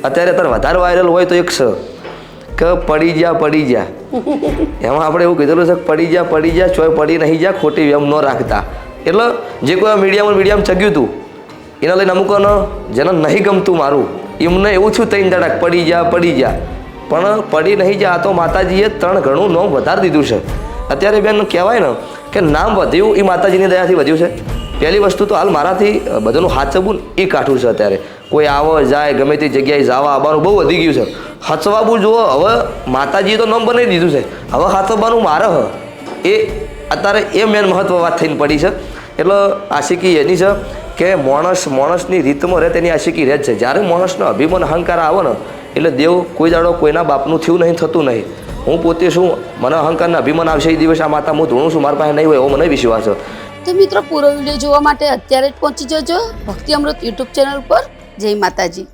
અત્યારે વધારે વાયરલ હોય તો એક છે કે પડી જા એમાં આપણે એવું કીધેલું છે કે પડી જા ચોય પડી નહીં જા ખોટી વેમ ન રાખતા એટલે જે કોઈ મીડિયામાં ચગ્યું હતું એના લઈને અમુકોને જેને નહીં ગમતું મારું એમને એવું થયું તૈન દાડા પડી જા પણ પડી નહીં જા આ તો માતાજીએ 3 ગણું નામ વધારી દીધું છે અત્યારે બેન કહેવાય ને કે નામ વધ્યું એ માતાજીની દયાથી વધ્યું છે પહેલી વસ્તુ તો હાલ મારાથી બધાનું હાચવું એ કાઠું છે અત્યારે કોઈ આવે જાય ગમે તે જગ્યાએ જવા આવવાનું બહુ વધી ગયું છે હચવાબું જુઓ હવે માતાજીએ તો નામ બનાવી દીધું છે હવે હાચવવાનું મારે એ અત્યારે એ મેન મહત્વ વાત થઈને પડી છે એટલે આશિકી એની છે કે માણસની રીતમાં રહે તેની આશિકી રહે જ છે જ્યારે માણસનો અભિમાન અહંકાર આવે ને એટલે દેવ કોઈ દાડો કોઈના બાપનું થયું નહીં થતું નહીં હું પોતે શું મને અહંકારના અભિમાન આવશે એ દિવસ આ માતા હું ધોણું છું મારા પાસે નહીં હોય એવો મને વિશ્વાસ છે તો મિત્રો પૂરો વિડીયો જોવા માટે અત્યારે જ પહોંચી જજો ભક્તિ અમૃત યુટ્યુબ ચેનલ પર જય માતાજી।